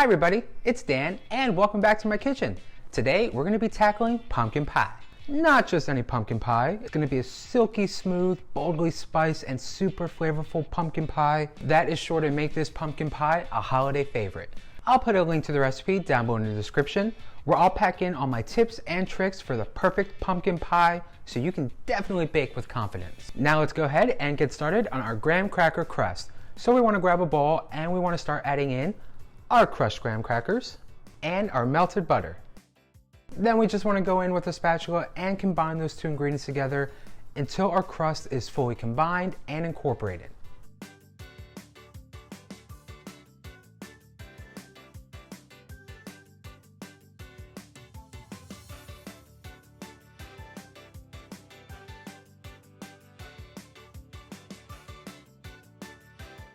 Hi everybody, it's Dan and welcome back to my kitchen. Today we're going to be tackling pumpkin pie. Not just any pumpkin pie, it's going to be a silky smooth, boldly spiced and super flavorful pumpkin pie that is sure to make this pumpkin pie a holiday favorite. I'll put a link to the recipe down below in the description where I'll pack in all my tips and tricks for the perfect pumpkin pie so you can definitely bake with confidence. Now let's go ahead and get started on our graham cracker crust. So we want to grab a bowl and we want to start adding in our crushed graham crackers and our melted butter. Then we just want to go in with a spatula and combine those two ingredients together until our crust is fully combined and incorporated.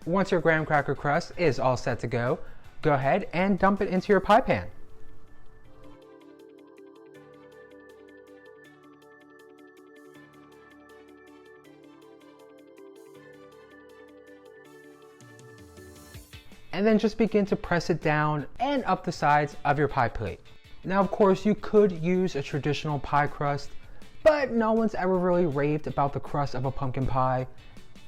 Once your graham cracker crust is all set to go ahead and dump it into your pie pan. And then just begin to press it down and up the sides of your pie plate. Now of course you could use a traditional pie crust, but no one's ever really raved about the crust of a pumpkin pie.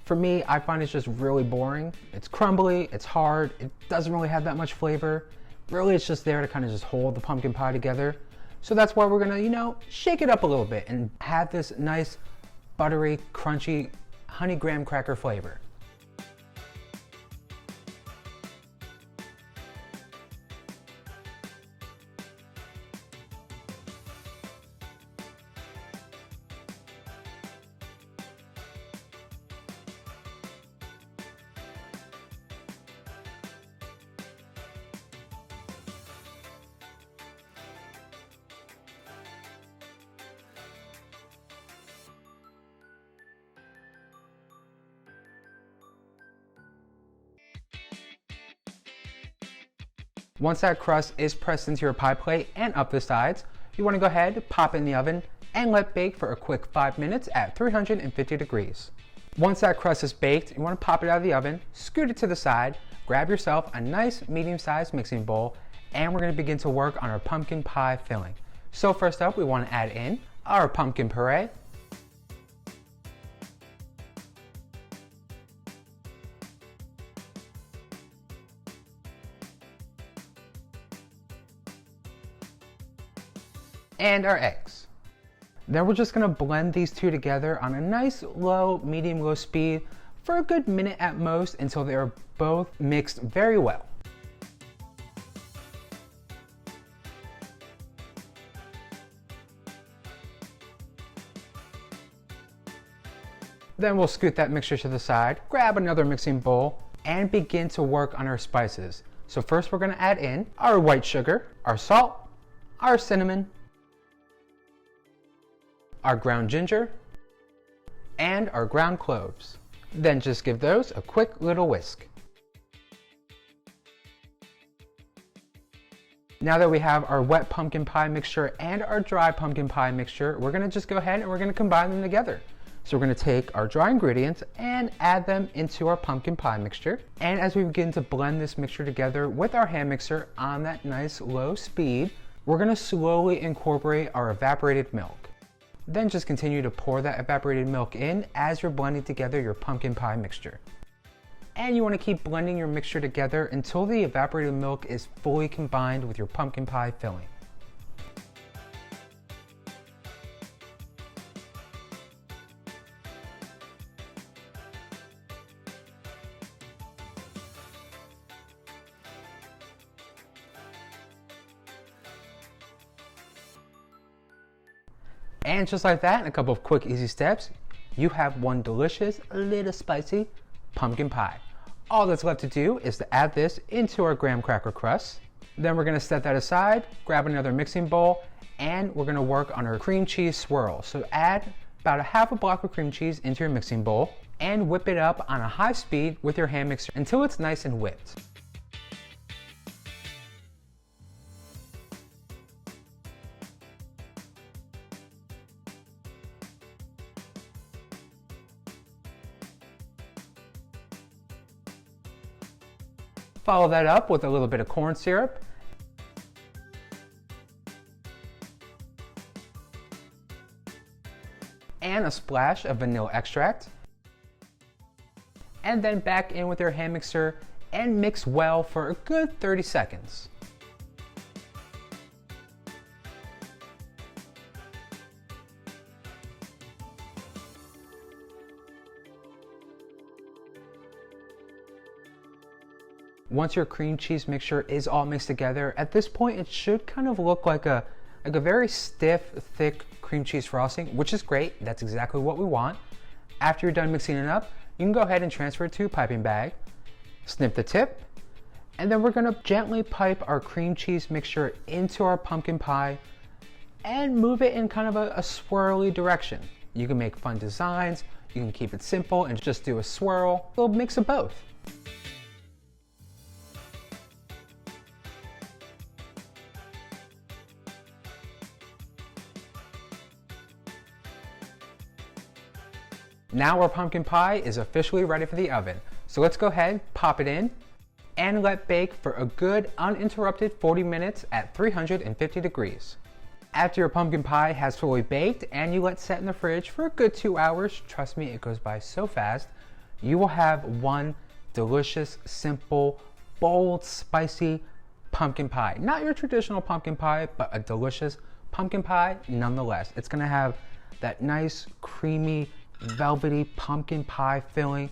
For me, I find it's just really boring. It's crumbly, it's hard, it doesn't really have that much flavor. Really, it's just there to kind of just hold the pumpkin pie together. So that's why we're gonna, shake it up a little bit and have this nice, buttery, crunchy, honey graham cracker flavor. Once that crust is pressed into your pie plate and up the sides, you want to go ahead, pop it in the oven, and let bake for a quick 5 minutes at 350 degrees. Once that crust is baked, you want to pop it out of the oven, scoot it to the side, grab yourself a nice medium-sized mixing bowl, and we're going to begin to work on our pumpkin pie filling. So first up, we want to add in our pumpkin puree, and our eggs. Then we're just gonna blend these two together on a nice low, medium-low speed for a good minute at most until they are both mixed very well. Then we'll scoot that mixture to the side, grab another mixing bowl, and begin to work on our spices. So first we're gonna add in our white sugar, our salt, our cinnamon, our ground ginger, and our ground cloves. Then just give those a quick little whisk. Now that we have our wet pumpkin pie mixture and our dry pumpkin pie mixture, we're gonna just go ahead and we're gonna combine them together. So we're gonna take our dry ingredients and add them into our pumpkin pie mixture. And as we begin to blend this mixture together with our hand mixer on that nice low speed, we're gonna slowly incorporate our evaporated milk. Then just continue to pour that evaporated milk in as you're blending together your pumpkin pie mixture. And you want to keep blending your mixture together until the evaporated milk is fully combined with your pumpkin pie filling. And just like that, in a couple of quick, easy steps, you have one delicious, a little spicy pumpkin pie. All that's left to do is to add this into our graham cracker crust. Then we're gonna set that aside, grab another mixing bowl, and we're gonna work on our cream cheese swirl. So add about a half a block of cream cheese into your mixing bowl and whip it up on a high speed with your hand mixer until it's nice and whipped. Follow that up with a little bit of corn syrup. And a splash of vanilla extract. And then back in with your hand mixer and mix well for a good 30 seconds. Once your cream cheese mixture is all mixed together, at this point it should kind of look like a very stiff, thick cream cheese frosting, which is great. That's exactly what we want. After you're done mixing it up, you can go ahead and transfer it to a piping bag, snip the tip, and then we're gonna gently pipe our cream cheese mixture into our pumpkin pie and move it in kind of a swirly direction. You can make fun designs, you can keep it simple and just do a swirl, a little mix of both. Now our pumpkin pie is officially ready for the oven. So let's go ahead, pop it in, and let bake for a good uninterrupted 40 minutes at 350 degrees. After your pumpkin pie has fully baked and you let set in the fridge for a good 2 hours, trust me, it goes by so fast, you will have one delicious, simple, bold, spicy pumpkin pie. Not your traditional pumpkin pie, but a delicious pumpkin pie nonetheless. It's gonna have that nice, creamy, velvety pumpkin pie filling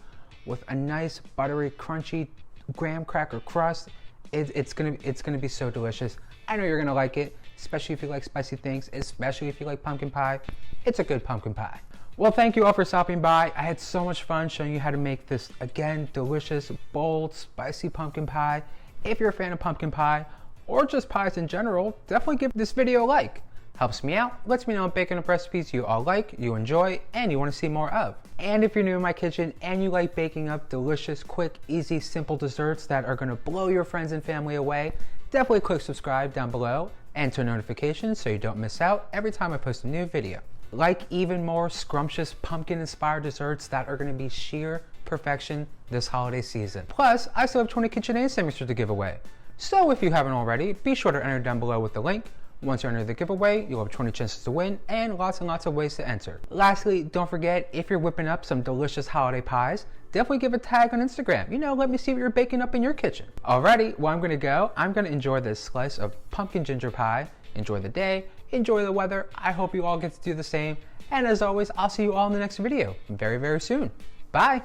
with a nice buttery crunchy graham cracker crust. It's gonna be so delicious. I know you're gonna like it, especially if you like spicy things, especially if you like pumpkin pie. It's a good pumpkin pie. Well, thank you all for stopping by. I had so much fun showing you how to make this, again, delicious, bold, spicy pumpkin pie. If you're a fan of pumpkin pie or just pies in general, definitely give this video a like. Helps me out, lets me know I'm baking up recipes you all like, you enjoy, and you want to see more of. And if you're new in my kitchen and you like baking up delicious, quick, easy, simple desserts that are going to blow your friends and family away, definitely click subscribe down below and turn notifications so you don't miss out every time I post a new video. Like even more scrumptious pumpkin-inspired desserts that are going to be sheer perfection this holiday season. Plus, I still have 20 KitchenAid signatures to give away. So if you haven't already, be sure to enter down below with the link. Once you enter the giveaway, you'll have 20 chances to win and lots of ways to enter. Lastly, don't forget, if you're whipping up some delicious holiday pies, definitely give a tag on Instagram. You know, let me see what you're baking up in your kitchen. Alrighty, well I'm gonna go. I'm gonna enjoy this slice of pumpkin ginger pie. Enjoy the day, enjoy the weather. I hope you all get to do the same. And as always, I'll see you all in the next video very soon. Bye.